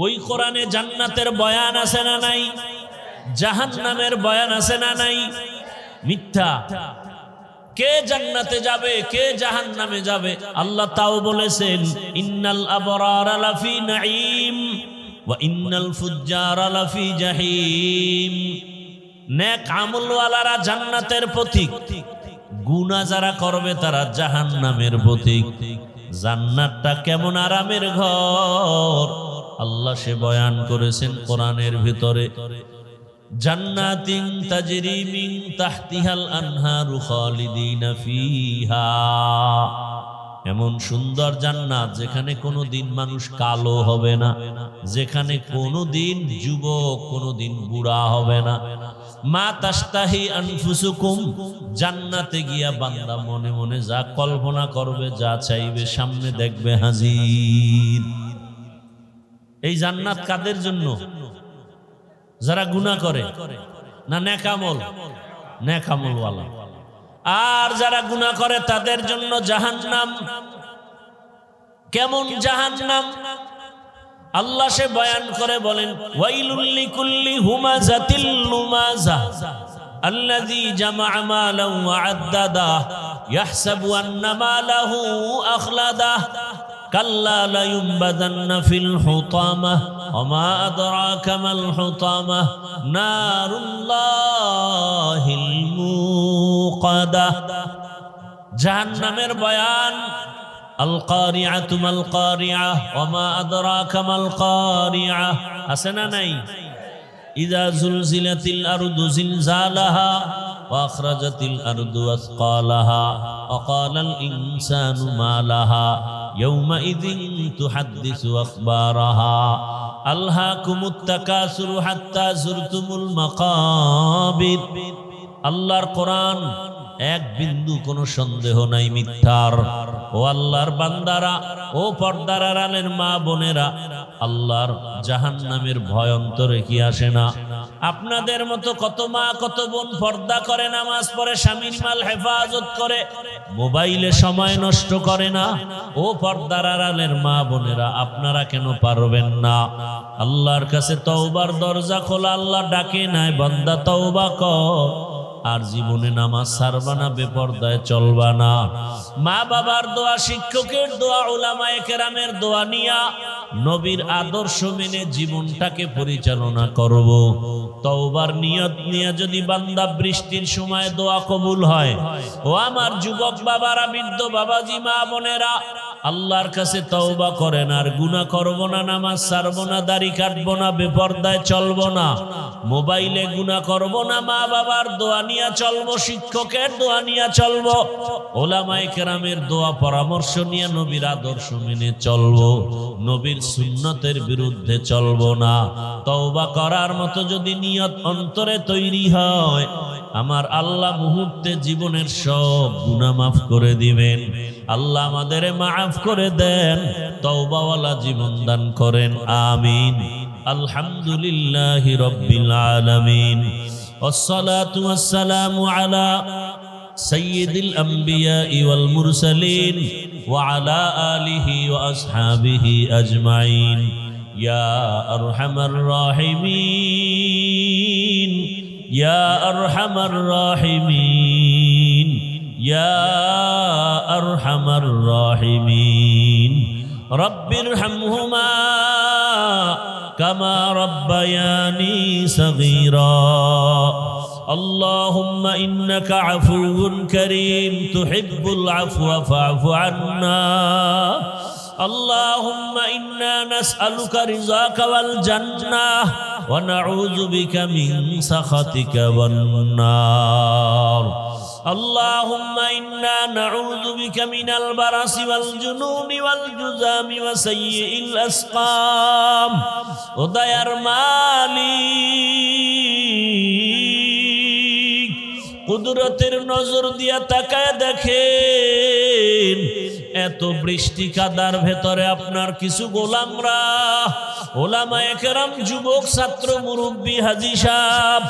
ওই কোরআনে জান্নাতের বয়ান আছে না নাই? জাহান্নামের বয়ান আছে না নাই? মিথ্যা। কে জান্নাতে যাবে, কে জাহান্নামে যাবে আল্লাহ তাও বলেছেন, ইন্নাল আবরারা লাফি নাঈম ওয়া ইন্নাল ফুজ্জারা লাফি জাহিম। নেক আমলওয়ালারা জান্নাতের পথিক, গুনাহ যারা করবে তারা জাহান্নামের পথিক। জান্নাতটা কেমন আরামের ঘর আল্লাহ সে বয়ান করেছেন কোরআনের ভিতরে। জান্নাতিন তাজরি মিন তাহতিহাল আনহারু খালিদিনা ফিহা। এমন সুন্দর জান্নাত যেখানে কোনোদিন মানুষ কালো হবে না, যেখানে কোনোদিন যুবক কোনোদিন বুড়া হবে না। মা তাশতাহি আনফুসুকুম, জান্নাতে গিয়া বান্দা মনে মনে যা কল্পনা করবে, যা চাইবে সামনে দেখবে হাজির। এই জান্নাত কাদের জন্য? যারা গুনাহ করে না নেক আমল? নেক আমলওয়ালা। আর যারা গুনাহ করে তাদের জন্য জাহান্নাম। কেমন জাহান্নাম আল্লাহ সে বয়ান করে বলেন, ওয়াইলুল লিকুল্লি হুমাযাতিল লুমাযা আল্লাযী জামাআ মালান ওয়া আদ্দাদা ইয়াহসাবু আন্না মালাহু আখলাদা কাল্লা লা ইউনবাযান্না ফিল হুতামাহ ওয়া মা আদরাকা মাল হুতামাহ নারুল্লাহিল মুকাদা। জাহান্নামের বয়ান। আল কারিআতু মাল কারিআহ ওয়া মা আদরাকা মাল কারিআহ আছে না নাই? ইযা যুলজিলাতিল আরদু জিলজালাহা ওয়া আখরাজাতিল আরদু আসকালাহা ওয়া ক্বালাল ইনসানু মা লাহা ইয়াওমাইযিন তুহাদ্দিসু আখবারাহা আলহাকুমুত তাকাসুরু হাত্তা যুরতুমুল মাকাবির। আল্লাহর কোরআন এক বিন্দু কোনো সন্দেহ নাই মিথ্যার। ও আল্লাহর বান্দারা, ও পর্দার আড়ালের মা বোনেরা, আল্লাহর জাহান্নামের ভয় অন্তরে কি আসে না? আপনাদের মতো কত মা কত বোন পর্দা করে, নামাজ পড়ে, স্বামীর মাল হেফাজত করে, মোবাইলে সময় নষ্ট করে না। ও পর্দার আড়ালের মা বোনেরা, আপনারা কেন পারবেন না? আল্লাহর কাছে তওবার দরজা খোলা। আল্লাহ ডাকে নাই, বান্দা তওবা কর। আর জীবনে নামাজ ছাড়বা না, বেপরদায় চলবা না। মা বাবার দোয়া, শিক্ষকের দোয়া, উলামায়ে কেরামের দোয়া নিয়া নবীর আদর্শ মেনে জীবনটাকে পরিচালনা করব। তওবার নিয়ত নিয়ে যদি বান্দা বৃষ্টির সময় দোয়া কবুল হয়, ও আমার যুবক বাবারা, বৃদ্ধ বাবাজি, মা বোনেরা, আল্লাহর কাছে তওবা করেন। আর গুনাহ করব না, নামাজ ছাড়ব না, দাড়ি কাটব না, বেপরদায় চলব না, মোবাইলে গুনাহ করব না, মা বাবার দোয়া নিয়ে চলবো, শিক্ষকের দোয়া নিয়ে চলবো, উলামায়ে কেরামের দোয়া পরামর্শ নিয়ে নবীর আদর্শ মেনে চলবো, নবীর সুন্নতের বিরুদ্ধে চলবো না। তওবা করার মতো যদি নিয়ত অন্তরে তৈরি হয়, আমার আল্লাহ মুহূর্তে জীবনের সব গুনাহ মাফ করে দিবেন। আল্লাহ আমাদের মাফ করে দেন, তওবাওয়ালা জীবন দান করেন, আমিন। আলহামদুলিল্লাহি রাব্বিল আলামিন, والصلاة والسلام على سيد الأنبياء والمرسلين وعلى آله وأصحابه أجمعين يا أرحم الراحمين يا أرحم الراحمين يا أرحم الراحمين رب ارحمهما كما ربياني صغيرا اللهم إنك عفو كريم تحب العفو فاعف عنا اللهم إنا نسألك رضاك والجنة ونعوذ بك من سخطك والنار اللهم إنا نعوذ بك من البرص والجنون والجذام وسيء الأسقام ودير মালিক কুদরতের নজর দিয়া তাকায় দেখেন এত বৃষ্টি কাদার ভেতরে আপনার কিছু গোলামরা ওলামায়ে কেরাম, যুবক, ছাত্র, মুরব্বী, হাজী সাহেব,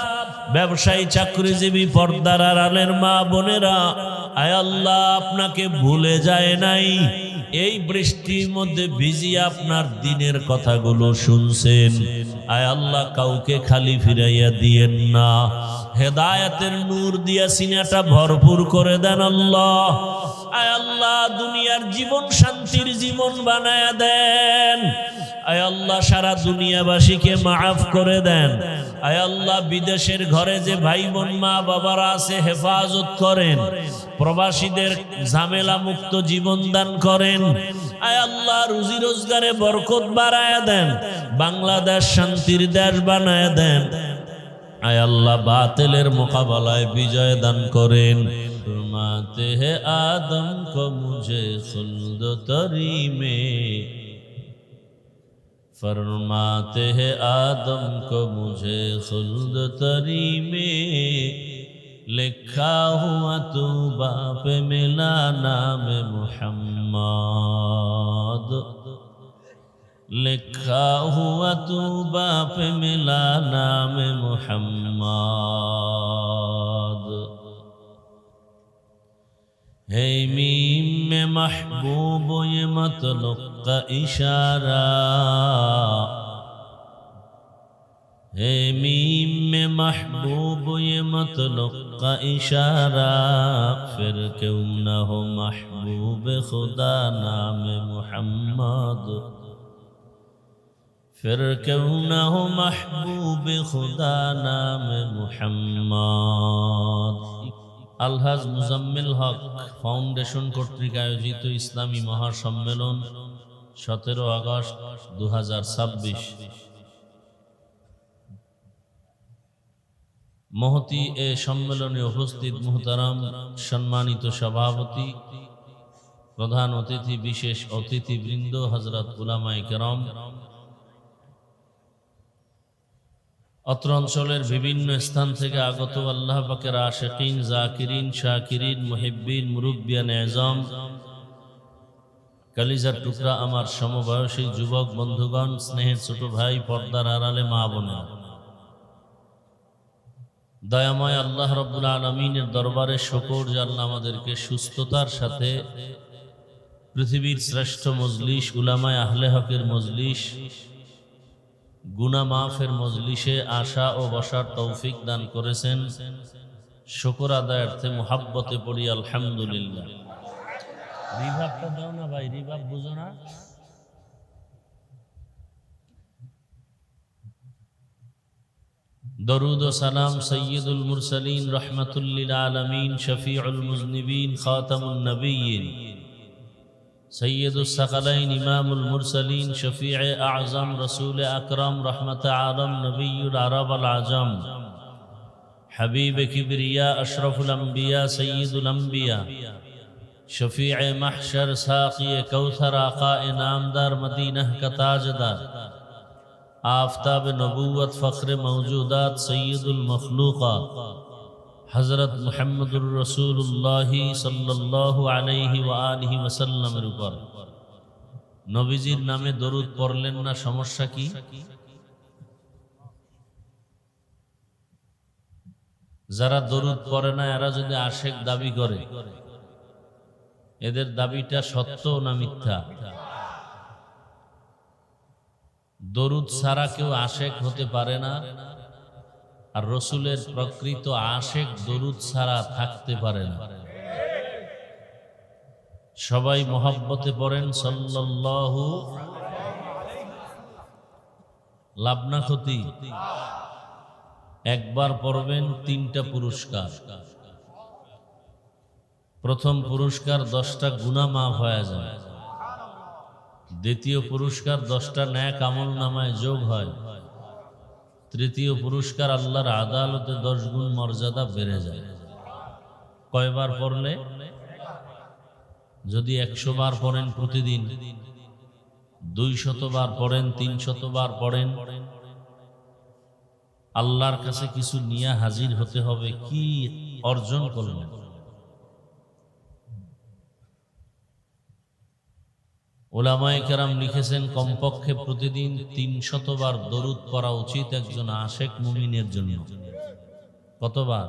ব্যবসায়ী, চাকরিজীবী, পর্দার আড়ালের মা বোনেরা, আয় আল্লাহ আপনাকে ভুলে যায় নাই। এই বৃষ্টির মধ্যে ভিজিয়ে আপনার দিনের কথাগুলো শুনছেন। আয় আল্লাহ কাউকে খালি ফিরাইয়া দিয়েন না, হেদায়েতের নূর দিয়া সিনাটা ভরপুর করে দেন আল্লাহ। আয় আল্লাহ দুনিয়ার জীবন শান্তির জীবন বানায়া দেন। আয় আল্লাহ সারা দুনিয়াবাসীকে মাফ করে দেন। আয় আল্লাহ বিদেশের ঘরে যে ভাই বোন মা বাবারা আছে হেফাজত করেন, প্রবাসীদের ঝামেলা মুক্ত জীবন দান করেন। আয় আল্লাহ রুজি রোজগারে বরকত বাড়ায়া দেন, বাংলাদেশ শান্তির দেশ বানায়া দেন। আয় আল্লাহ বাতিলের মোকাবেলায় বিজয় দান করেন। फरमाते हैं आदम को मुझे खुल्द तरी में, फरमाते हैं आदम को मुझे खुल्द तरी में, लिखा हुआ तू बाप मिला नाम मुहम्मद, लिखा हुआ तू बाप मिला नाम मुहम्मद। है मीम में महबूब ये मतलब का इशारा, है मीम में महबूब ये मतलब का इशारा, फिर क्यों न हो महबूब खुदा नाम मुहम्मद, फिर क्यों न हो महबूब खुदा नाम मुहम्मद। আলহাজ মুজাম্মিল হক ফাউন্ডেশন কর্তৃক আয়োজিত ইসলামী মহাসম্মেলন 17 আগস্ট 2026। মহতি এ সম্মেলনে উপস্থিত মুহতারাম সম্মানিত সভাপতি, প্রধান অতিথি, বিশেষ অতিথিবৃন্দ, হযরত উলামায়ে কেরাম, অত্র অঞ্চলের বিভিন্ন স্থান থেকে আগত আল্লাহ পাকের আশিকিন, জাকিরিন, শাকিরিন, মুহিব্বিন, মুরব্বিয়ান আযম, কালিজার টুকরা আমার সমবয়সী যুবক বন্ধুগণ, স্নেহের ছোট ভাই, পর্দার আড়ালে মা বোনেরা, দয়াময় আল্লাহ রাব্বুল আলামিনের দরবারে শুকর যে আল্লাহ আমাদেরকে সুস্থতার সাথে পৃথিবীর শ্রেষ্ঠ মজলিস উলামায়ে আহলে হকের মজলিস, গুনাহ মাফের মজলিসে আসা ও বসার তৌফিক দান করেছেন। শুকর আদায়ার্থে মুহাব্বতে পড়ি আলহামদুলিল্লাহ। রিভাবটা দাও না ভাই, রিভাব বুঝো না? দরুদ ও সালাম সৈয়দুল মুরসালিন, রহমাতুল লিল আলামিন, শফিউল মুজনিবিন, খাতামুন নবিয়্যিন, সৈয়দুস সাকালাইন, ইমামুল মুরসালিন, শফিউ আযম, রসুল আকরাম, রহমত আলম, নবিয়ুল আরব আল আজম, হাবিব কিবরিয়া, আশরাফুল আম্বিয়া, সৈয়দুল আম্বিয়া, শফিউ মাহশর, সাকি কৌথর, আকা নামদার, মদিনা का ताजदार, आफताब नबूवत, फ़ख्र मौजूदात, सैयदुल मखलूक़ात, हज़रत मुहम्मदुर रसूलुल्लाह सल्लल्लाहु अलैहि व आलिहि वसल्लमेर উপর নবীজির নামে দরুদ পড়লেন না, সমস্যা কি? যারা দরুদ পড়ে না এরা যদি আশেক দাবি করে, এদের দাবিটা সত্য না মিথ্যা? দরুদ ছাড়া কেউ আশেক হতে পারে না, আর রসুলের প্রকৃত আশেক দরুদ ছাড়া থাকতে পারে না। সবাই মহব্বতে পড়েন সাল্লাল্লাহু। লাভ না ক্ষতি? একবার পড়বেন 3টা পুরস্কার। প্রথম পুরস্কার 10টা গুনাহ মাফ হয়ে যায়, দ্বিতীয় পুরস্কার 10টা নেক আমল নামায় যোগ হয়, তৃতীয় পুরস্কার আল্লাহর আদালতে 10 গুণ মর্যাদা বেড়ে যায়। কয়বার পড়লে? যদি 100 বার পড়েন প্রতিদিন, 200 বার পড়েন, 300 বার পড়েন, আল্লাহর কাছে কিছু নিয়ে হাজির হতে হবে। কি অর্জন করলেন? উলামায়ে কেরাম লিখেছেন কমপক্ষে প্রতিদিন ৩০০ বার দরুদ পড়া উচিত একজন আশেক মুমিনের জন্য। কতবার?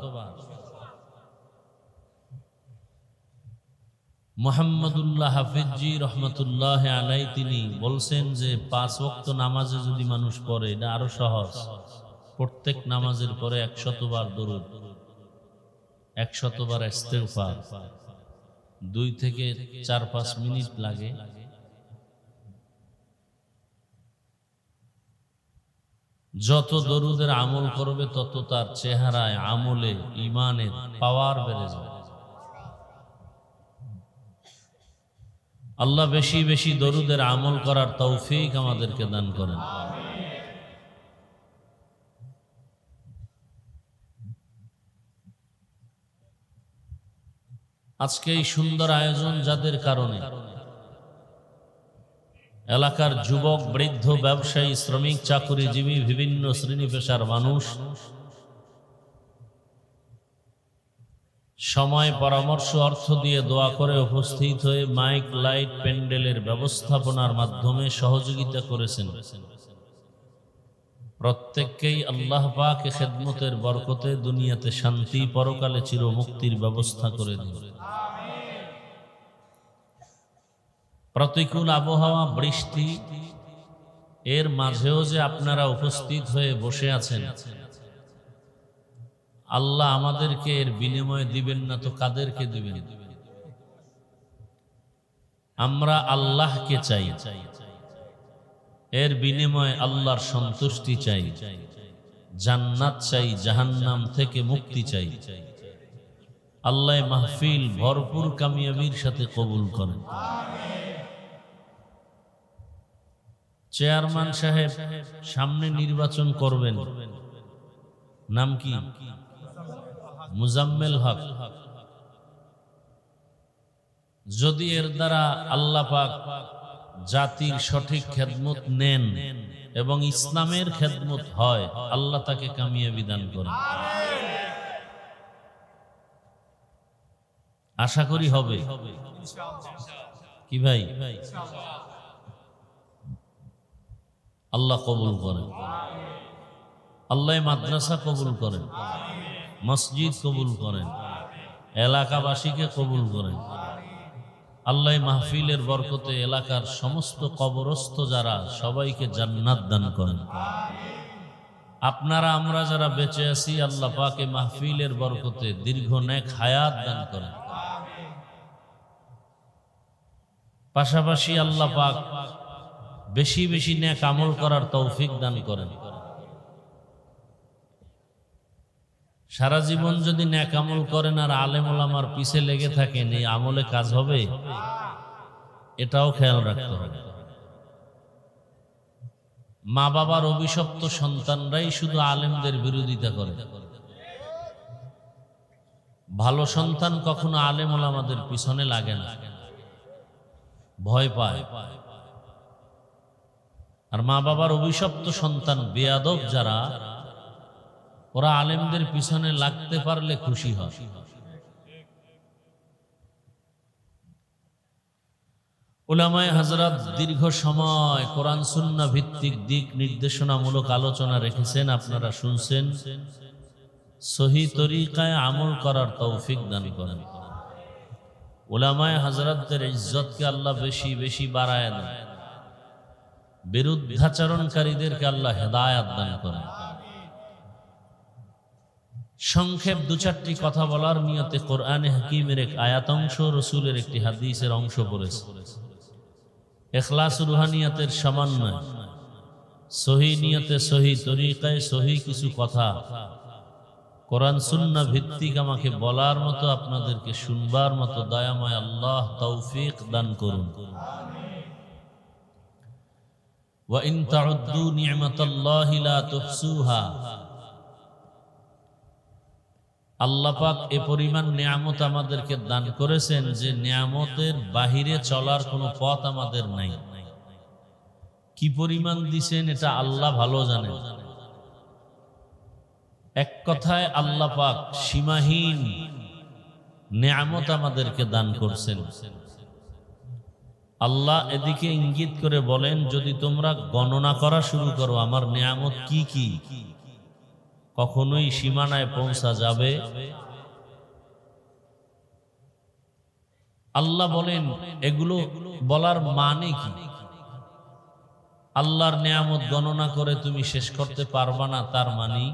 মুহাম্মদুল্লাহ হাফিজি রহমতুল্লাহ আলাই তিনি বলছেন যে ৫ ওয়াক্ত নামাজে যদি মানুষ পড়ে, এটা আরো সহজ। প্রত্যেক নামাজের পরে ১০০ বার দরুদ, ১০০ বার ইস্তেগফার, ২ থেকে ৪-৫ মিনিট লাগে। যত দরুদের আমল করবে তত তার চেহারায় আমলে ঈমানের পাওয়ার বেড়ে যাবে। আল্লাহ বেশি বেশি দরুদের আমল করার তৌফিক আমাদেরকে দান করেন। আজকে এই সুন্দর আয়োজন যাদের কারণে এলাকার যুবক, বৃদ্ধ, ব্যবসায়ী, শ্রমিক, চাকুরিজীবী, বিভিন্ন শ্রেণী পেশার মানুষ সময়, পরামর্শ, অর্থ দিয়ে দোয়া করে উপস্থিত হয়ে মাইক, লাইট, প্যান্ডেলের ব্যবস্থাপনার মাধ্যমে সহযোগিতা করেছেন, প্রত্যেককেই আল্লাহ পাক খেদমতের বরকতে দুনিয়াতে শান্তি, পরকালে চিরমুক্তির ব্যবস্থা করে দিন। প্রতিকূল আবহাওয়া, বৃষ্টি, এর মাঝেও যে আপনারা উপস্থিত হয়ে বসে আছেন, আল্লাহ আমাদেরকে এর বিনিময় দিবেন না তো কাদেরকে দিবেন? আমরা আল্লাহকে চাই, এর বিনিময়ে আল্লাহর সন্তুষ্টি চাই, জান্নাত চাই, জাহান্নাম থেকে মুক্তি চাই। আল্লাহ মাহফিল ভরপুর কামিয়াবির সাথে কবুল করেন। চেয়ারম্যান সাহেব সামনে নির্বাচন করবেন, নাম কি? মুজাম্মেল হক। যদি এর দ্বারা আল্লাহ পাক জাতির সঠিক খেদমত নেন এবং ইসলামের খেদমত হয়, আল্লাহ তাকে কামিয়াবি দান করেন। আশা করি হবে। কি ভাই? আল্লাহ কবুল করেন। আল্লাহ মাদ্রাসা কবুল করেন, মসজিদ কবুল করেন, এলাকাবাসীকে কবুল করেন। আল্লাহ মাহফিলের বরকতে এলাকার সমস্ত কবরস্থ যারা, সবাইকে জান্নাত দান করেন। আপনারা আমরা যারা বেঁচে আছি, আল্লাহ পাকে মাহফিলের বরকতে দীর্ঘ নেক হায়াত দান করেন। পাশাপাশি আল্লাহ পাক বেশি বেশি নেক আমল করার তৌফিক দান করেন। সারা জীবন যদি নেক আমল করেন আর আলেম ওলামার পিছে লেগে থাকেন, এই আমলে কাজ হবে? এটাও খেয়াল রাখতে হবে। মা বাবার অভিশপ্ত সন্তানরাই শুধু আলেমদের বিরোধিতা করে। ভালো সন্তান কখনো আলেম ওলামাদের পিছনে লাগে না, ভয় পায়। আর মা বাবার অভিশপ্ত সন্তান বেয়াদব যারা, ওরা আলেমদের পিছনে লাগতে পারলে খুশি হয়। উলামায়ে হযরত দীর্ঘ সময় কোরআন সুন্নাহ ভিত্তিক দিক নির্দেশনামূলক আলোচনা রেখেছেন, আপনারা শুনছেন। সহি তরিকায় আমল করার তৌফিক দান করেন। উলামায়ে হযরতদের ইজ্জতকে আল্লাহ বেশি বেশি বাড়ায় দেন। বিরুদ্ধাচরণকারীদেরকে আল্লাহ হেদায়েত দান করেন। সংক্ষেপ ২-৪টি কথা বলার নিয়তে কোরআনে হাকিমের এক আয়াত অংশ, রসুলের একটি হাদিসের অংশ পড়েছে। ইখলাস রুহানিয়াতের সমন্বয়, সহি নিয়তে, সহি তরিকায়, সহি কিছু কথা কোরআন সুন্নাহ ভিত্তিক আমাকে বলার মতো, আপনাদেরকে শুনবার মতো দয়াময় আল্লাহ তৌফিক দান করুন। ওয়া ইন তাউদ্দু নি'মাতাল্লাহি লা তুহসুহা। আল্লাহ পাক এ পরিমাণ নিয়ামত আমাদেরকে দান করেছেন যে নিয়ামতের বাহিরে চলার কোনো পথ আমাদের নাই। কি পরিমাণ দিছেন এটা আল্লাহ ভালো জানেন। এক কথায় আল্লাহ পাক সীমাহীন নিয়ামত আমাদেরকে দান করছেন। আল্লাহ এদিকে ইঙ্গিত করে বলেন, যদি তোমরা গণনা করা শুরু করো আমার নিয়ামত কি কি, কখনোই সীমানায় পৌঁছা যাবে। আল্লাহ বলেন এগুলো বলার মানে কি? আল্লাহর নিয়ামত গণনা করে তুমি শেষ করতে পারবা না, তার মানে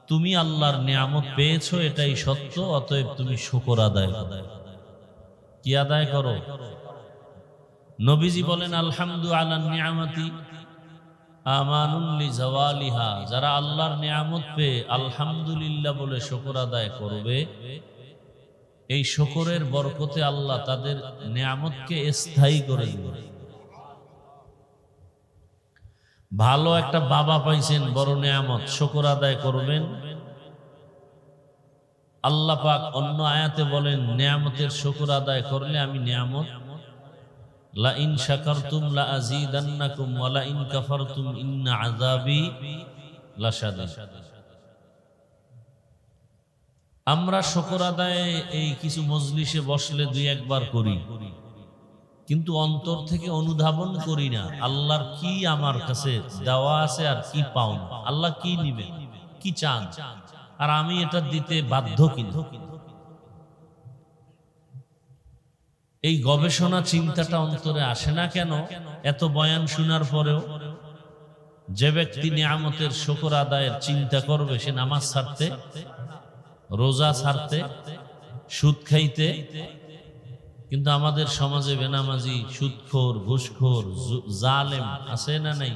তুমি আল্লাহর নিয়ামত পেয়েছো এটাই সত্য, অতএব তুমি শুকর আদায় করো। কি আদায় করো? নবীজি বলেন আলহামদু আলা নিয়ামতি আমানুন লিজাওয়ালিহা, যারা আল্লাহর নিয়ামত পেয়ে আলহামদুলিল্লাহ বলে শুকর আদায় করবে, এই শুকরের বরকতে আল্লাহ তাদের নিয়ামতকে স্থায়ী করে দিবে। ভালো একটা বাবা পাইছেন, বড় নিয়ামত, শুকর আদায় করবেন। আল্লাহ পাক অন্য আয়াতে বলেন নিয়ামতের শুকর আদায় করলে আমি নিয়ামত লা ইন শাকারতুম লা আযীদান্নাকুম ওয়া লা ইন কাফারতুম ইন্না আযাবি লাশাদীদ। আমরা শুকর আদায় এই কিছু মজলিসে বসলে দুই একবার করি, কিন্তু অন্তর থেকে অনুধাবন করি না আল্লাহর কি আমার কাছে দেওয়া আছে আর কি পাওন, আল্লাহ কি নিবেন, কি চান, আর আমি এটা দিতে বাধ্য কিনা। এই গবেষণা চিন্তাটা অন্তরে আসে না কেন? এত বয়ান শোনার পরেও যে ব্যক্তি নিয়ামতের শুকর আদায়ের চিন্তা করবে, সে নামাজ ছাড়তে, রোজা ছাড়তে, সুদ খাইতে, কিন্তু আমাদের সমাজে বেনামাজি, সুদখোর, ঘুষখোর, জালেম আছে না নাই?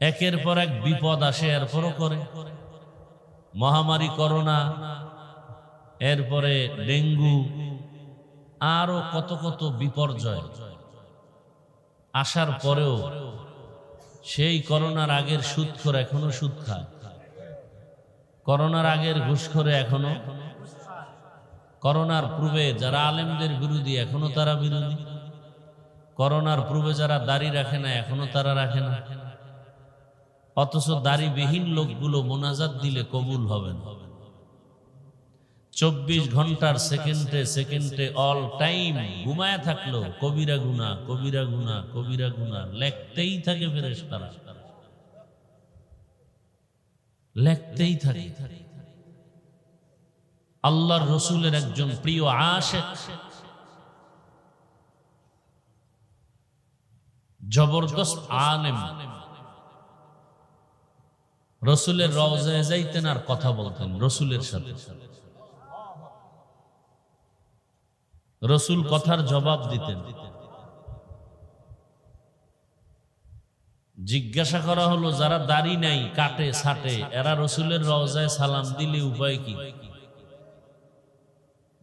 একের পর এক বিপদ আসে এরপরও করে। মহামারী করোনা, এরপরে ডেঙ্গু, আরো কত কত বিপর্যয় আসার পরেও সেই করোনার আগের সুদখোর এখনো সুদ খায়, করোনার আগের ঘুষখোরে এখনো, করোনার পূর্বে যারা আলেমদের বিরোধী এখনো তারা বিরোধী, করোনার পূর্বে যারা দাড়ি রাখে না এখনো তারা রাখে না, অথচ দাড়িবিহীন লোকগুলো মোনাজাত দিলে কবুল হবে না। 24 ঘন্টার সেকেন্ডে সেকেন্ডে অল টাইম ঘুমায় থাকলো কবিরা গুনাহ, কবিরা গুনাহ, কবিরা গুনাহ লেখতেই থাকে ফেরেশতারা, লেখতেই থাকে। আল্লাহর রসুলের একজন প্রিয় আশিক, জবরদস্ত আলেম, রসুলের রওজায় যাইতেন আর কথা বলতেন রসুলের সাথে, রসুল কথার জবাব দিতেন। জিজ্ঞাসা করা হলো যারা দাড়ি নাই, কাটে ছাটে, এরা রসুলের রওজায় সালাম দিলে উপায় কি?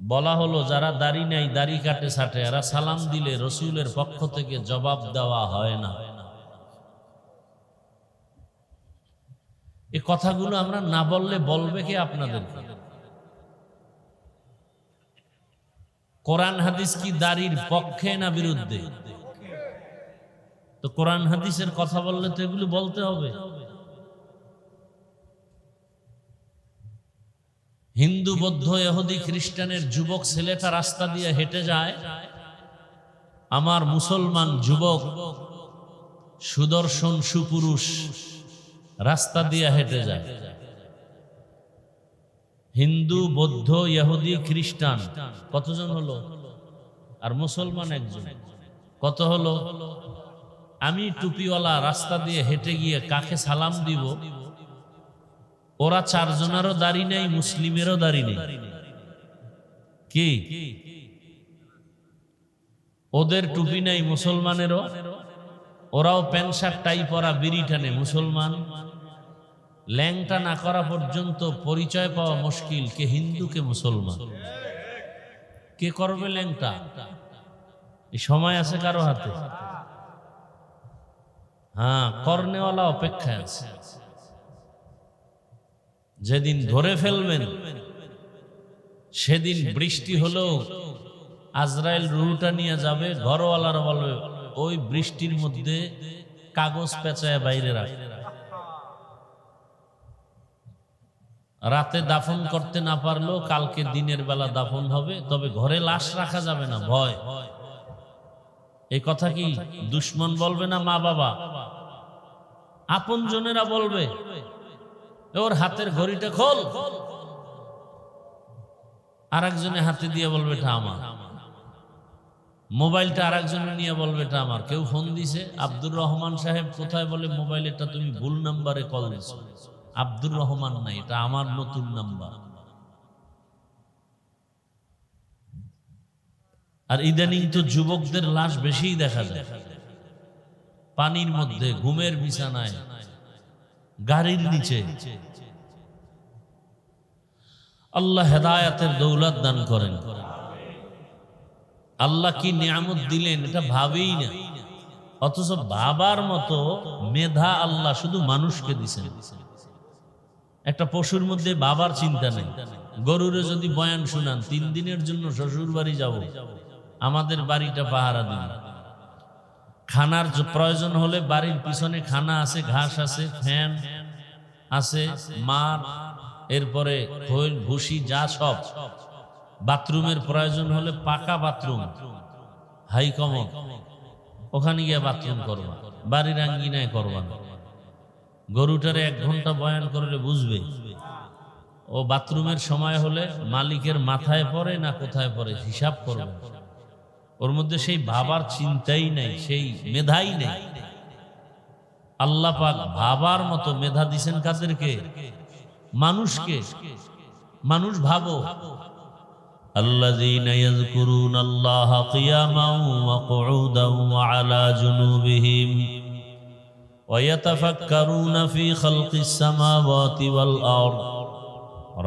বলা হলো যারা দাড়ি নাই, দাড়ি কাটে ছাটে, এরা সালাম দিলে রসুলের পক্ষ থেকে জবাব দেওয়া হয় না। এই কথাগুলো আমরা না বললে বলবে কে আপনাদেরকে? কোরআন হাদিস কি দাড়ির পক্ষে না বিরুদ্ধে? তো কোরআন হাদিসের কথা বললে তো এগুলো বলতে হবে। হিন্দু, বৌদ্ধ, ইহুদি, খ্রিস্টানের যুবক ছেলেটা রাস্তা দিয়ে হেঁটে যায়, আমার মুসলমান যুবক সুদর্শন সুপুরুষ রাস্তা দিয়ে হেঁটে যায়। হিন্দু, বৌদ্ধ, ইহুদি, খ্রিস্টান কতজন হলো? আর মুসলমান একজন, কত হলো? আমি টুপিওয়ালা রাস্তা দিয়ে হেঁটে গিয়ে কাকে সালাম দিব? ওরা 4 জনেরও দাড়ি নেই, মুসলিমেরও দাড়ি নেই। কি ওদের টুপি নাই মুসলমানেরও? ওরাও প্যান্ট শার্ট টাই পরা, বিড়ি টানে। মুসলমান ল্যাংটা না করা পর্যন্ত পরিচয় পাওয়া মুশকিল কে হিন্দু কে মুসলমান। কে করবে ল্যাংটা? এই সময় আছে কারো হাতে? হ্যাঁ, করনেওয়ালা অপেক্ষায় আছে। যেদিন ধরে ফেলবেন সেদিন বৃষ্টি হলেও আজরাইল রুহুটা নিয়ে যাবে, ঘরওয়ালারা বলবে ওই বৃষ্টির মধ্যে কাগজ পেঁচায় বাইরে রাখ। রাতে দাফন করতে না পারলেও কালকে দিনের বেলা দাফন হবে, তবে ঘরে লাশ রাখা যাবে না, ভয়। এই কথা কি দুশ্মন বলবে না মা বাবা? আপন জনেরা বলবে, ওর হাতের ঘড়িটা খোল, আর একজনে হাতে দিয়ে বলবে এটা আমার। মোবাইলটা আর একজনে নিয়ে বলবে এটা আমার। কেউ ফোন দিছে, আব্দুর রহমান সাহেব কোথায়, বলে মোবাইল, এটা তুমি ভুল নাম্বারে কল দিছো, আব্দুর রহমান নাই, এটা আমার নতুন নাম্বার। আর ইদানিং তো যুবকদের লাশ বেশিই দেখা যায়, পানির মধ্যে, ঘুমের বিছানায়, গাড়ির নিচে। আল্লাহ হেদায়েতের দৌলত দান করেন। আল্লাহ কি নিয়ামত দিলেন এটা ভাবেই না, অথচ বাবার মতো মেধা আল্লাহ শুধু মানুষকে দিছেন। একটা পশুর মধ্যে বাবার চিন্তা নেই। গরুরে যদি বয়ান শুনান, 3 দিনের জন্য শ্বশুর বাড়ি যাব, আমাদের বাড়িটা পাহারা দিন। খানার প্রয়োজন হলে বাড়ির পিছনে খানা আছে, ঘাস আছে, ফ্যান আছে, মার, এরপরে খৈল ভুসি যা সব। বাথরুমের প্রয়োজন হলে পাকা বাথরুম, হাই কমন, ওখানে গিয়ে বাথরুম করবা, বাড়ির আঙ্গিনায় করবা না। গরুটারে 1 ঘন্টা বয়ান করলে বুঝবে, ও বাথরুমের সময় হলে মালিকের মাথায় পড়ে না কোথায় পড়ে হিসাব করবে। ওর মধ্যে সেই ভাবার চিন্তাই নাই, সেই মেধাই নেই। আল্লাহ পাক ভাবার মতো মেধা দিছেন কাদেরকে? মানুষকে। মানুষ ভাবো, الذين يذكرون الله قياما وقعودا وعلى جنوبهم ويتفكرون في خلق السماوات والأرض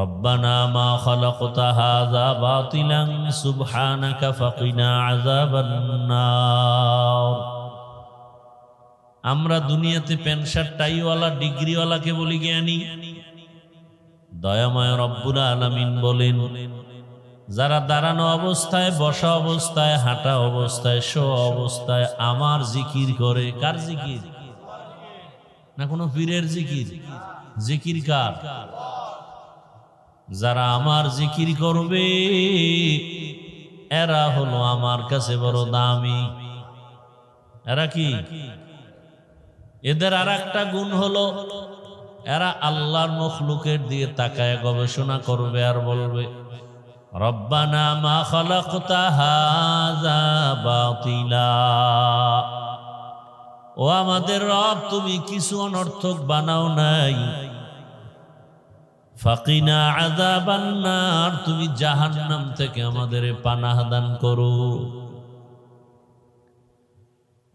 ربنا ما خلقت هذا باطلا سبحانك فقنا عذاب النار। আমরা দুনিয়াতে প্যান্ট শার্ট টাইওয়ালা ডিগ্রিওয়ালাকে বলি জ্ঞানী। দয়াময় রব্বুল আলামিন বলেন, যারা দাঁড়ানো অবস্থায়, বসা অবস্থায়, হাঁটা অবস্থায়, শোয়া অবস্থায় আমার জিকির করে। কার জিকির? না কোনো পীরের জিকির। জিকির কার? যারা আমার জিকির করবে এরা হলো আমার কাছে বড় দামি। এরা কি? এদের আর একটা গুণ হলো, এরা আল্লাহর মখলুকের দিয়ে তাকায় গবেষণা করবে আর বলবে, রব্বানা মা খালাকতা হাযা বাতিলা, ও আমাদের রব, তুমি কিছু অনর্থক বানাও নাই। ফাকিনা আযাবান নার, তুমি জাহান্নাম থেকে আমাদের পানাহ দান করো।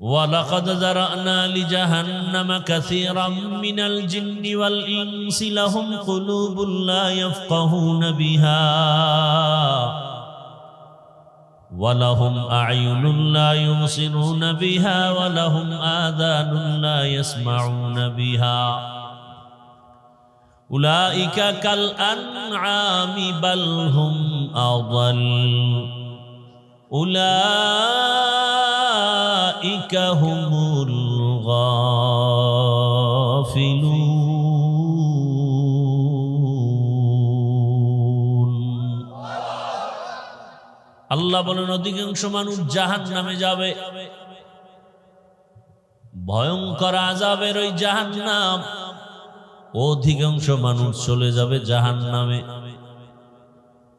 ওয়ালাকাদ যারানা লিজাহান্নামা কাসীরাম মিনাল জিন্নি ওয়াল ইনসি লাহুম কুলুবুন লা ইয়াফকাহুনা বিহা ওয়া লাহুম আ'য়ুনুন লা ইউবসিরুনা বিহা ওয়া লাহুম আযানুন লা ইয়াসমাউনা বিহা উলাইকা কাল আনআমি বাল হুম আযাল উলাইকা হুমুল গাফিলুন। আল্লাহ বলেন, অধিকাংশ মানুষ জাহান্নামে যাবে। ভয়ঙ্কর আযাবের ওই জাহান্নাম, অধিকাংশ মানুষ চলে যাবে জাহান্নামে।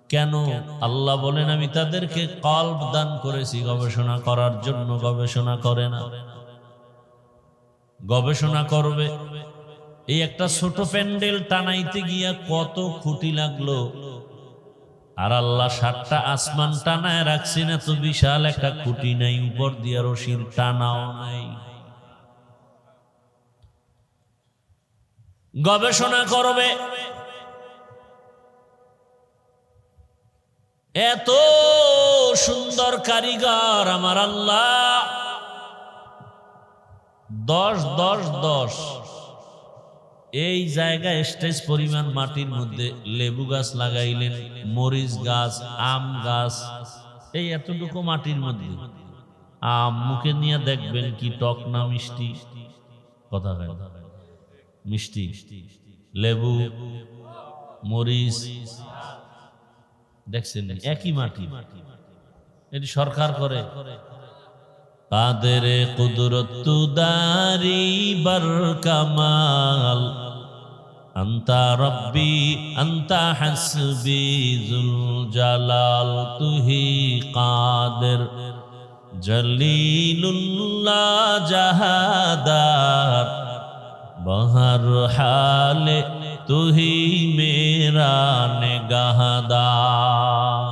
কেন? আল্লাহ বলেন, আমি তাদেরকে কলব দান করেছি গবেষণা করার জন্য। গবেষণা করে না, গবেষণা করবে। এই একটা ছোট প্যান্ডেল টানাইতে গিয়া কত খুঁটি লাগলো, আর আল্লাহ 7টা আসমান টানায় রাখছেন, এত বিশাল একটা খুঁটি নাই, উপর দিয়া রশির টানাও নাই। গবেষণা করবে। এত সুন্দর কারিগর আমার আল্লাহ। 10 10 10 এই জায়গায় স্টেজ পরিমাণ মাটির মধ্যে লেবু গাছ লাগাইলেন, মরিচ গাছ, আম গাছ, এই এতটুকু মাটির মধ্যে। আম মুখে নিয়ে দেখবেন কি টক না মিষ্টি। কথা মিষ্টি। লেবু মরিচ, দেখছেন একই মাটি, এটি সরকার করে। কাদের কুদরত দারি বার কামাল, আন্তা রব্বি আন্তা হাসবি যুল জালাল, তুহি কাদের জলিলুল্লাহ জাহাদার, বহর হালে তুহি মেরা নেগাহদার।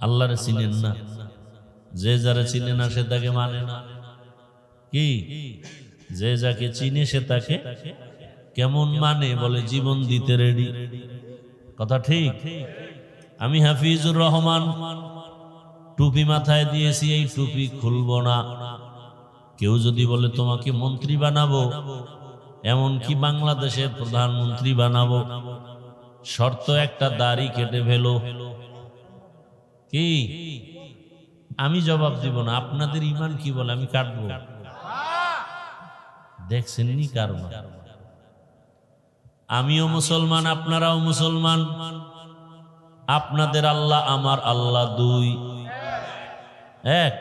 আল্লাহরে চিনেন না, যে যারা চিনে না সে তাকে মানে না। কি যে যাকে চিনে সে তাকে কেমন মানে? বলে জীবন দিতে রেডি। কথা ঠিক। আমি হাফিজুর রহমান টুপি মাথায় দিয়েছি, এই টুপি খুলবো না। কেউ যদি বলে তোমাকে মন্ত্রী বানাবো, এমনকি বাংলাদেশের প্রধানমন্ত্রী বানাবো, শর্ত একটা, দাড়ি কেটে ফেলো। কি? আমি জবাব দিব না। আপনাদের ঈমান কি বলে? আমি কাটবো। দেখছেন নি কারণ? আমিও মুসলমান, আপনারাও মুসলমান। আপনাদের আল্লাহ আমার আল্লাহ দুই, এক।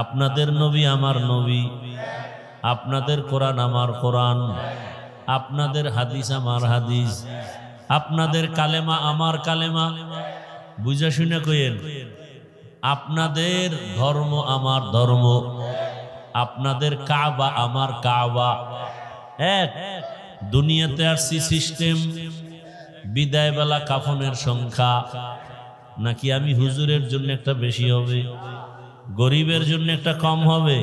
আপনাদের নবী আমার নবী, আপনাদের কোরআন আমার কোরআন, আপনাদের হাদিস আমার হাদিস, আপনাদের কালেমা আমার কালেমা। বুঝা শুনে কইেন, আপনাদের ধর্ম আমার ধর্ম, আপনাদের কাবা আমার কাবা। এক। দুনিয়াতে আসছি সিস্টেম, বিদায় বেলা কাফনের সংখ্যা নাকি আমি হুজুরের জন্য একটা বেশি হবে, গরিবের জন্য একটা কম হবে।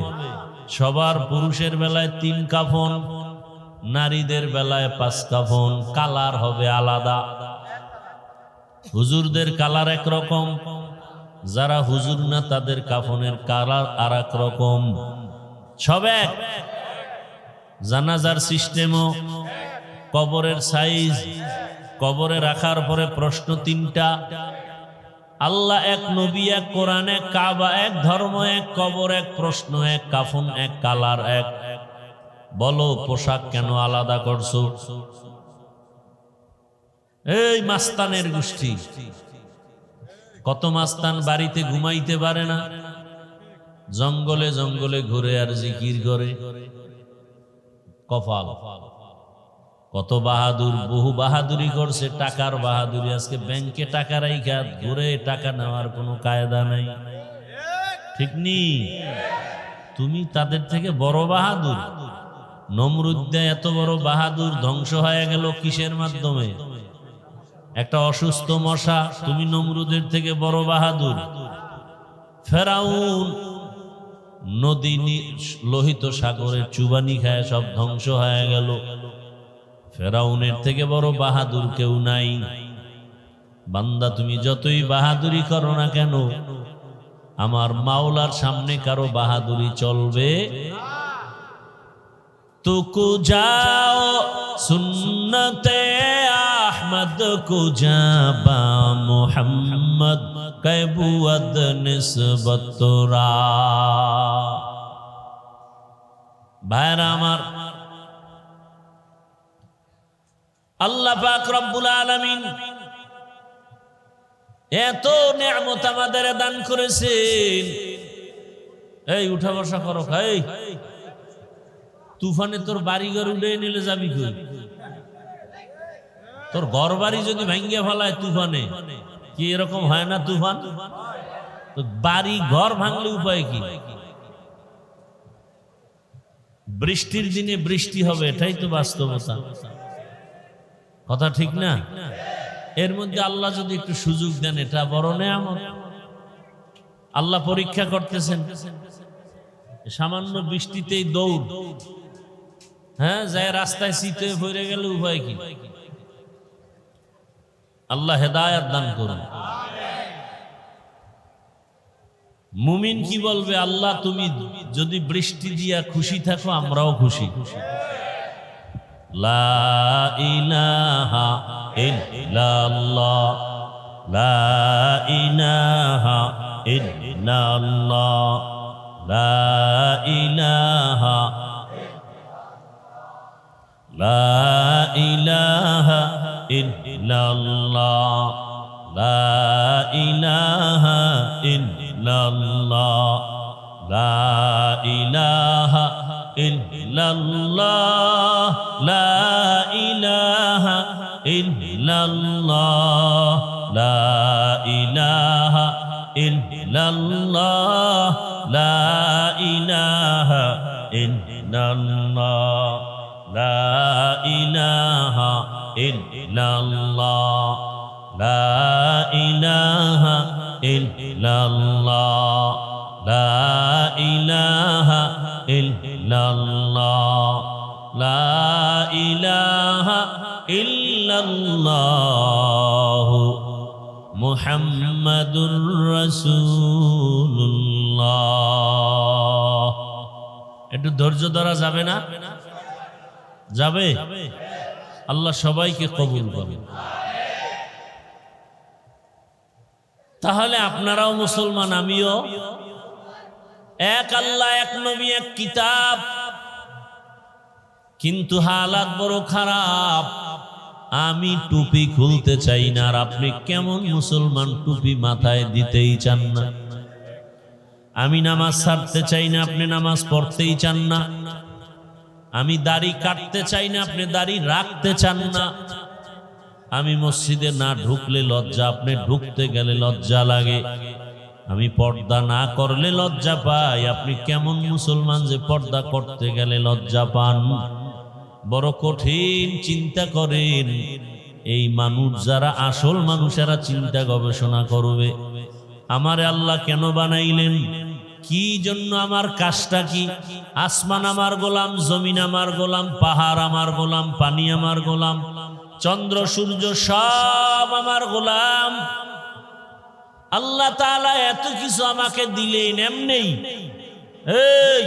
সবার পুরুষের বেলায় 3 কাফন, নারীদের বেলায় 5 কাফন, কালার হবে আলাদা। হুজুরদের কালার একরকম, যারা হুজুর না তাদের কাফনের কালার আর এক রকম। সব এক। জানাজার সিস্টেমও, কবরের সাইজ, কবরে রাখার পরে প্রশ্ন 3টা। আল্লাহ এক, নবী এক, কোরআন এক, কাবা এক, ধর্ম এক, কবর এক, প্রশ্ন এক, কাফন এক, কালার এক। বলো পোশাক কেন আলাদা করছো? এই মাস্তানের গোষ্ঠী। কত মাস্তান বাড়িতে ঘুমাইতে পারে না, জঙ্গলে জঙ্গলে ঘুরে আর জিকির করে। কপাল। কত বাহাদুর, বহু বাহাদুরি করছে, টাকার বাহাদুরি। আজকে ব্যাংকে টাকা রাইখা ঘুরে টাকা নেওয়ার কোনো কায়দা নাই। ঠিক নি? তুমি তাদের থেকে বড় বাহাদুর। নমরুদ এত বড় বাহাদুর, ধ্বংস হয়ে গেল কিসের মাধ্যমে? একটা অসুস্থ মশা। তুমি নমরুদের থেকে বড় বাহাদুর। ফেরাউন নদী লোহিত সাগরের চুবানি খায় সব ধ্বংস হয়ে গেল। ফেরাউনের থেকে বড় বাহাদুর কেউ নাই। বান্দা তুমি যতই বাহাদুরি করো না কেন, আমার মাওলার সামনে কারো বাহাদুরি চলবে। তুকু যাও সুন্নতে আহমদ কুজাবা মুহাম্মদ কবুদ নিসবতরা। ভাইরা আমার, আল্লাহ পাক রব্বুল আলামিন এত নিয়ামত আমাদের দান করেছেন। এই উঠা বসা করো। এই তুফানে তোর বাড়ি ঘর উড়ে নিলে যাবি কই? তোর ঘর বাড়ি যদি ভাঙ্গিয়া ফেলায় তুফানে, কি এরকম হয় না? তুফান বাড়ি ঘর ভাঙলে উপায় কি? বৃষ্টির দিনে বৃষ্টি হবে, এটাই তো বাস্তবতা। কথা ঠিক না? এর মধ্যে আল্লাহ যদি একটু সুযোগ দেন, এটা বড় নেয়ামত। আল্লাহ পরীক্ষা করতেছেন। সামান্য বৃষ্টিতেই দৌড়, হ্যাঁ, যায় রাস্তায় শীতে পড়ে গেলে উপায় কি? আল্লাহ হেদায়েত দান করুন। মুমিন কি বলবে? আল্লাহ তুমি যদি বৃষ্টি দিয়া খুশি থাকো, আমরাও খুশি। লা ইলাহা ইল্লাল্লাহ, লা ইলাহা ইল্লাল্লাহ, লা ইলাহা, লা ইলাহা ইল্লাল্লাহ লা ইলাহা ইল্লাল্লাহ লা ইলাহা ইল্লাল্লাহ লা ইলাহা ইল্লাল্লাহ লা ইলাহা ইল্লাল্লাহ লা ইলাহা ইল্লাল্লাহ লা ইলাহা ইল্লাল্লাহ লা ইলাহা ইল্লাল্লাহ লা ইলাহা ইল্লাল্লাহ লা ইলাহা ইল্লাল্লাহ মুহাম্মাদুর রাসূলুল্লাহ। একটু ধৈর্য ধরা যাবে না? যাবে? আল্লাহ সবাইকে কবুল করুন। তাহলে আপনারাও মুসলমান, আমিও। এক আল্লাহ, এক নবী, এক কিতাব, কিন্তু হালাত বড় খারাপ। আমি টুপি খুলতে চাই না, আর আপনি কেমন মুসলমান টুপি মাথায় দিতেই চান না। আমি নামাজ ছাড়তে চাই না, আপনি নামাজ পড়তেই চান না। আমি দাড়ি কাটতে চাই না, আপনি দাড়ি রাখতে চান না। আমি মসজিদে না ঢুকলে লজ্জা, আপনি ঢুকতে গেলে লজ্জা লাগে। আমি পর্দা না করলে লজ্জা পাই, আপনি কেমন মুসলমান যে পর্দা করতে গেলে লজ্জা পান? বড় কঠিন। চিন্তা করেন, এই মানুষ যারা আসল মানুষেরা চিন্তা গবেষণা করবে, আমারে আল্লাহ কেন বানাইলেন, কি জন্য, আমার কাজটা কি? আসমান আমার গোলাম, জমিন আমার গোলাম, পাহাড় আমার গোলাম, পানি আমার গোলাম, চন্দ্র সূর্য সব আমার গোলাম। আল্লাহ তাআলা এত কিছু আমাকে দিলেন এমনি। এই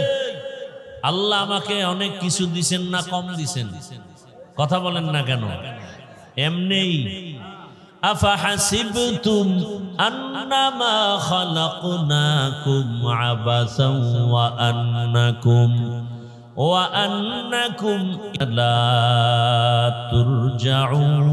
আল্লাহ আমাকে অনেক কিছু দিছেন না কম দিছেন? কথা বলেন না কেন? এমনি। আফাহাসিবতুম আন্নামা খালাকনাকুম আবাসান ওয়া আন্নাকুম লা তুরজাউন।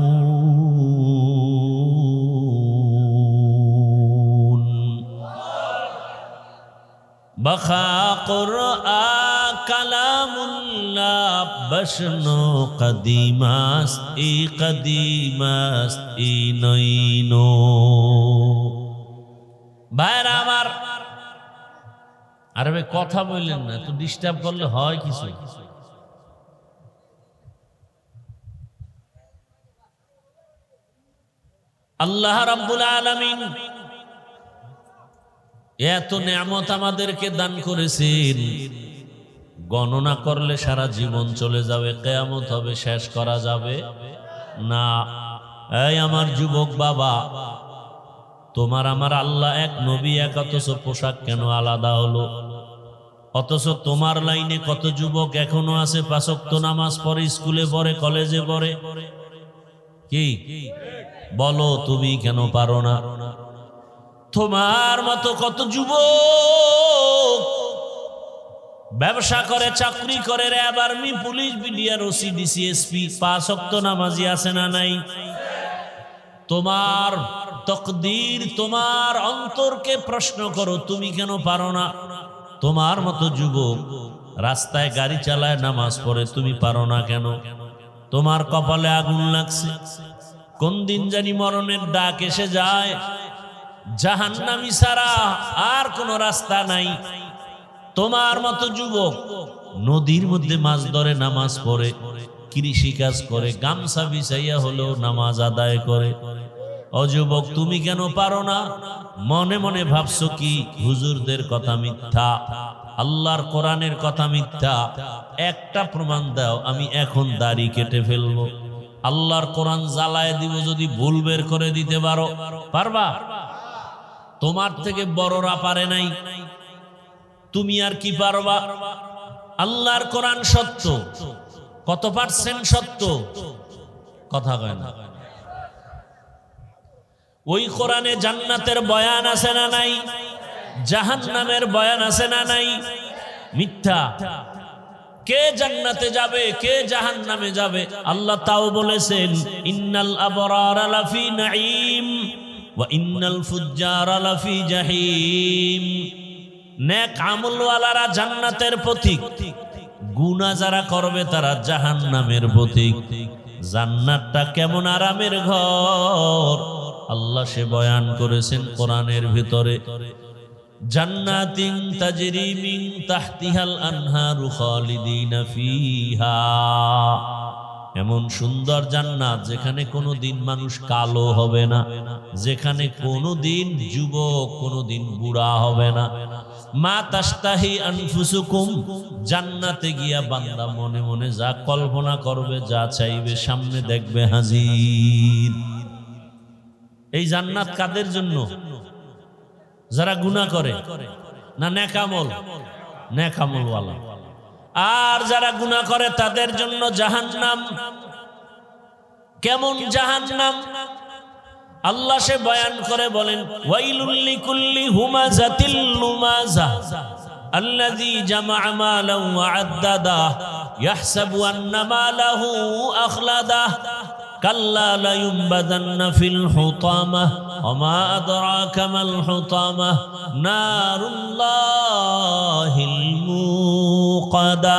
বাখা কুরআন কালামুল্লাহ বশনো কদিমাস ই নইনো। ভাইরা আমার, আরে ভাই কথা বললেন না তো, ডিস্টার্ব করলে হয় কিছু। আল্লাহ রাব্বুল আলামিন এত নেয়ামত আমাদেরকে দান করেছেন, গণনা করলে সারা জীবন চলে যাবে, কিয়ামত হবে, শেষ করা যাবে না। এই আমার যুবক বাবা, তোমার আমার আল্লাহ এক, নবী এক, অথচ পোশাক কেন আলাদা হলো? অথচ তোমার লাইনে কত যুবক এখনো আছে, ৫ ওয়াক্ত নামাজ পড়ে, স্কুলে পড়ে, কলেজে পড়ে। কি বলো, তুমি কেন পারো না? তোমার মতো কত যুবক ব্যবসা করে, চাকরি করে, RAB, army, police, BDR, OC, DC, SP, ৫ ওয়াক্ত নামাজি আছে না নাই? তোমার তকদির, তোমার অন্তরকে প্রশ্ন করো, তুমি কেন পারো না? তোমার মতো যুবক রাস্তায় গাড়ি চালায়, নামাজ পড়ে, তুমি পারো না কেন? তোমার কপালে আগুন লাগছে, কোন দিন জানি মরণের ডাক এসে যায়, জাহান্নামী ছাড়া আর কোনো রাস্তা নাই। তোমার মতো যুবক নদীর মধ্যে মাছ ধরে, নামাজ পড়ে, কৃষি কাজ করে, গামছা বিছাইয়া হলেও নামাজ আদায় করে। ও যুবক, তুমি কেন পারো না? মনে মনে ভাবছো কি হুজুরদের কথা মিথ্যা, আল্লাহর কোরআনের কথা মিথ্যা? একটা প্রমাণ দাও, আমি এখন দাড়ি কেটে ফেলবো, আল্লাহর কোরআন জ্বালায় দিব। যদি ভুল বের করে দিতে পারো, পারবা? তোমার থেকে বড়রা পারে নাই, তুমি আর কি পারবা? আল্লাহর কোরআন সত্য, কত পার্সেন্ট সত্য? কথা কয় না। ওই কোরআনে জান্নাতের বয়ান আছে না নাই? জাহান্নামের বয়ান আছে না নাই? মিথ্যা। কে জান্নাতে যাবে কে জাহান্নামে যাবে আল্লাহ তাও বলেছেন ইন্নাল আবরারা লাফি নাঈম ওয়া ইন্নাল ফুজ্জারা লাফি জাহিম। নেক আমলওয়ালারা জান্নাতের পথিক, গুনাহ যারা করবে তারা জাহান্নামের পথিক। জান্নাতটা কেমন আরামের ঘর আল্লাহ সে বয়ান করেছেন কোরআনের ভিতরে। জান্নাতিন তাজরি মিন তাহতিহাল আনহারু খালিদিনা ফিহা। এমন সুন্দর জান্নাত যেখানে কোনোদিন মানুষ কালো হবে না, যেখানে কোনোদিন যুবক কোনোদিন বুড়া হবে না। মা তাশতাহি আনফুসুকুম, জান্নাতে গিয়া বান্দা মনে মনে যা কল্পনা করবে, যা চাইবে সামনে দেখবে হাজির। এই জান্নাত কাদের জন্য? যারা গুনাহ করে না নেকামল? নেকামলওয়ালা। আর যারা গুনাহ করে তাদের জন্য জাহান্নাম। কেমন জাহান্নাম আল্লাহ সে বয়ান করে বলেন ওয়াইলুল লিকুল্লি হুমাযাতিল লুমাযা আল্লাযী জামা'a মালান ওয়া আদ্দাদা ইয়াহসাবু আন্না মালাহু আখলাদা কাল্লা লা ইউনবাযান্না ফিল হুতামাহ ওয়া মা আদরাকা মাল হুতামাহ নারুল্লাহিল মুকাদা।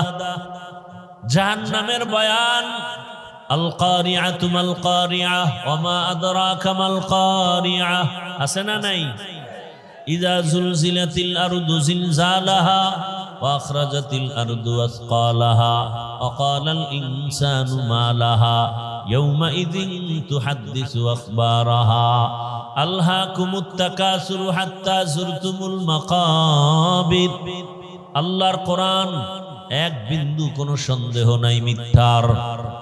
জাহান্নামের বয়ান আল কারিআতু মাল কারিআহ ওয়া মা আদরাকা মাল কারিআহ আছে না নাই? ইযা যুলজিলাতিল আরদু জিলজালাহা ওয়া আখরাজাতিল আরদু আসকালাহা ওয়া ক্বালাল ইনসানু মা লাহা ইয়াওমাইযিন তুহাদ্দিসু আখবারাহা আলহাকুমুত তাকাসুরু হাত্তা যুরতুমুল মাকাবির। আল্লাহর কোরআন এক বিন্দু কোনো সন্দেহ নাই মিথ্যার।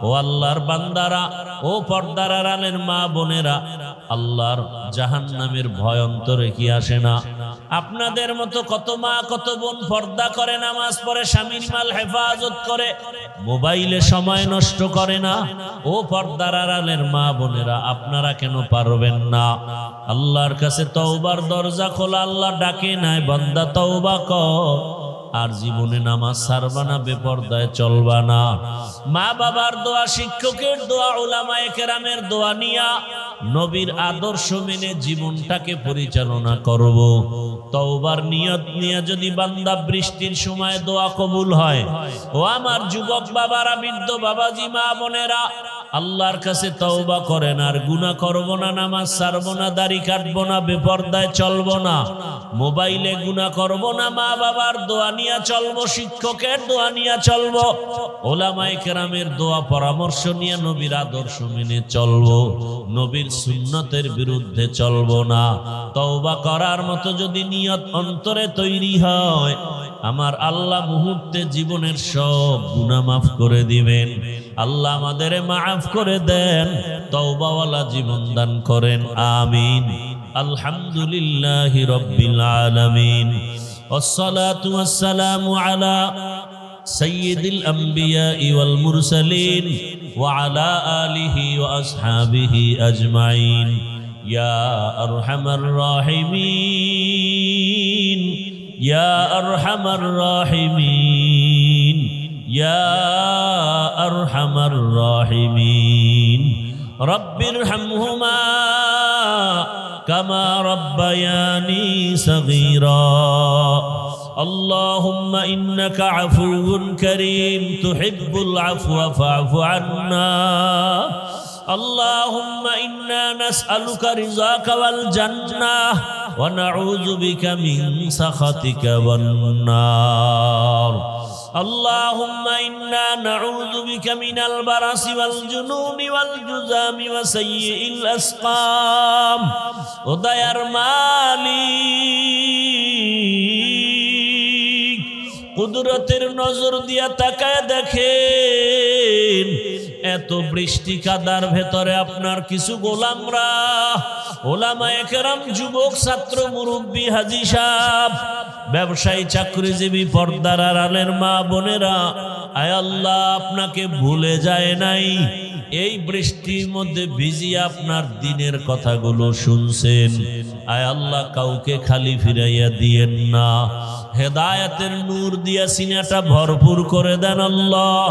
ও আল্লাহর বান্দারা, ও পর্দার আড়ালের মা বোনেরা, আল্লাহর জাহান্নামের ভয় অন্তরে কি আসে না? আপনাদের মতো কত মা কত বোন পর্দা করে, নামাজ পড়ে, স্বামীর মাল হেফাজত করে, মোবাইলে সময় নষ্ট করে না। ও পর্দার আড়ালের মা বোনেরা, আপনারা কেন পারবেন না? আল্লাহর কাছে তওবার দরজা খোলা। আল্লাহ ডাকে নাই বান্দা তওবা কর, আর জীবনে নামাজ ছাড়বা না, বেপরদায় চলবা না। মা বাবার দোয়া, শিক্ষকের দোয়া, উলামায়ে কেরামের দোয়া নিয়া নবীর আদর্শ মেনে জীবনটাকে পরিচালনা করব। তওবার নিয়ত নিয়ে যদি বান্দা বৃষ্টির সময় দোয়া কবুল হয়, ও আমার যুবক বাবারা, বৃদ্ধ বাবাজি, মা বোনেরা, আল্লাহর কাছে তওবা করেন আর গুনাহ করব না, নামাজ ছাড়ব না, দাড়ি কাটব না, বেপরদায় চলব না, মোবাইলে গুনাহ করব না, মা বাবার দোয়া নিয়ে চলব, শিক্ষকের দোয়া নিয়ে চলব, উলামায়ে কেরামের দোয়া পরামর্শ নিয়ে নবীর আদর্শ মেনে চলব, নবীর সুন্নতের বিরুদ্ধে চলব না। তওবা করার মতো যদি নিয়ত অন্তরে তৈরি হয়, আমার আল্লাহ মুহূর্তে জীবনের সব গুনাহ মাফ করে দিবেন। আল্লাহ আমাদের মাফ করে দেন, তওবাওয়ালা জীবন দান করেন, আমিন। আলহামদুলিল্লাহি রাব্বিল আলামিন, ওয়াসসালাতু ওয়াসসালামু আলা সাইয়্যিদিল আমবিয়াই ওয়াল মুরসালিন ওয়া আলা আলিহি ওয়া আসহাবিহি আজমাইন। ইয়া আরহামার রাহিমিন, ইয়া আরহামার রাহিমিন, ইয়া আরহামার রাহিমিন। রব্বিরহামহুমা কামা রব্বায়ানি সগীরা। اللهم إنك عفو كريم تحب العفو فاعف عنا. اللهم إنا نسألك رضاك والجنة ونعوذ بك من سخطك والنار. اللهم إنا نعوذ بك من البرص والجنون والجذام وسيء الأسقام. ودير মালিক, কুদরতের নজর দিয়া তাকায় দেখেন, এত বৃষ্টি কাদার ভেতরে আপনার কিছু গোলামরা, ওলামায়ে কেরাম, যুবক, ছাত্র, মুরব্বী, হাজী সাহেব, ব্যবসায়ী, চাকরিজীবী, পর্দার আড়ালের মা বোনেরা, আয় আল্লাহ আপনাকে ভুলে যায় নাই, এই বৃষ্টির মধ্যে ভিজিয়ে আপনার দিনের কথাগুলো শুনছেন। আয় আল্লাহ, কাউকে খালি ফিরাইয়া দিয়েন না, হেদায়েতের নূর দিয়া সিনাটা ভরপুর করে দেন আল্লাহ।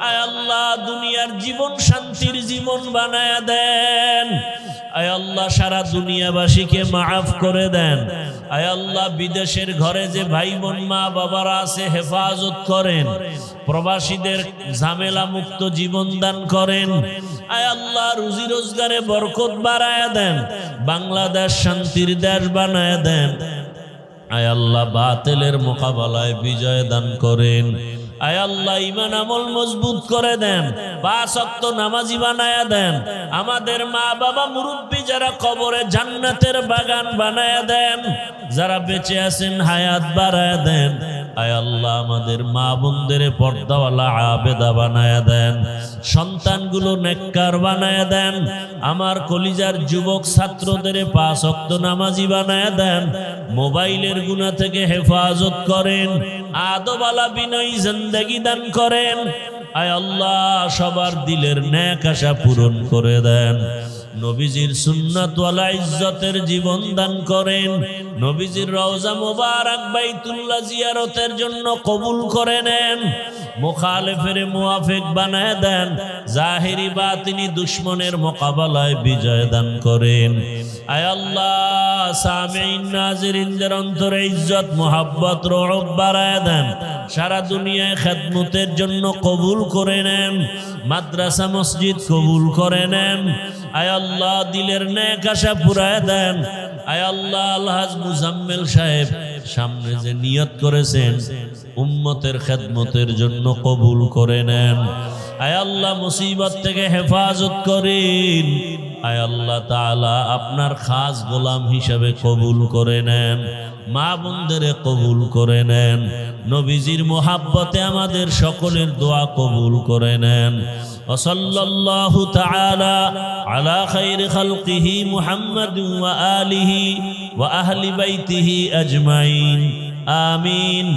আয় আল্লাহ, দুনিয়ার জীবন শান্তির জীবন বানায়া দেন। আয় আল্লাহ, সারা দুনিয়াবাসীকে মাফ করে দেন। আয় আল্লাহ, বিদেশের ঘরে যে ভাই বোন মা বাবারা আছে হেফাজত করেন, প্রবাসীদের ঝামেলা মুক্ত জীবন দান করেন। আয় আল্লাহ, রুজি রোজগারে বরকত বাড়ায়া দেন, বাংলাদেশ শান্তির দেশ বানায়া দেন। আয় আল্লাহ, বাতিলের মোকাবেলায় বিজয় দান করেন। আয় আল্লাহ, ঈমান আমল মজবুত করে দেন, 5 ওয়াক্ত নামাজি বানায়া দেন। আমাদের মা বাবা মুরব্বী যারা কবরে জান্নাতের বাগান বানায়া দেন, যারা বেঁচে আছেন হায়াত বাড়ায়া দেন। আয় আল্লাহ, আমাদের মা বোনদের পর্দাওয়ালা আবেদা বানায়া দেন, সন্তানগুলো নেককার বানায়া দেন। আমার কলিজার যুবক ছাত্রদের 5 ওয়াক্ত নামাজি বানায়া দেন, মোবাইলের গুনাহ থেকে হেফাজত করেন, আদবালা বিনয়ী জিন্দেগি দান করেন। আয় আল্লাহ, সবার দিলের নেক আশা পূরণ করে দেন। নবীজির সুন্নাত ওয়ালা ইজ্জতের জীবন দান করেন। নবীজির রওজা মুবারক বাইতুল্লাহ জিয়ারতের জন্য কবুল করে নেন। মুখালিফের মুওয়াফিক বানায় দেন। জাহিরি বাতিনি দুশমনের মোকাবেলায় বিজয় দান করেন। আয় আল্লাহ, সামিঈন নাজিরিনদের অন্তরে ইজ্জত মুহাব্বত রওব বাড়ায় দেন। সারা দুনিয়ায় খেদমতের জন্য কবুল করে নেন। মাদ্রাসা মসজিদ কবুল করে নেন। আয় আল্লাহ, দিলের নেক আশা পুরায় দেন। আয় আল্লাহ, আলহাজ মুজাম্মেল সাহেব সামনে যে নিয়ত করেছেন উম্মতের খেদমতের জন্য কবুল করে নেন। আয় আল্লাহ, মুসিবত থেকে হেফাজত করেন। আয় আল্লাহ তাআলা, আপনার খাস গোলাম হিসাবে কবুল করে নেন। মা বোনদের কবুল করে নেন। নবীজির মোহাব্বতে আমাদের সকলের দোয়া কবুল করে নেন। ওয়াসাল্লাল্লাহু তাআলা আলা খাইরি খালকিহি মুহাম্মাদ ওয়া আলিহি ওয়া আহলি বাইতিহি আজমাইন। আমিন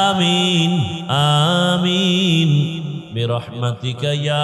আমিন আমিন বিরহমাতিকা ইয়া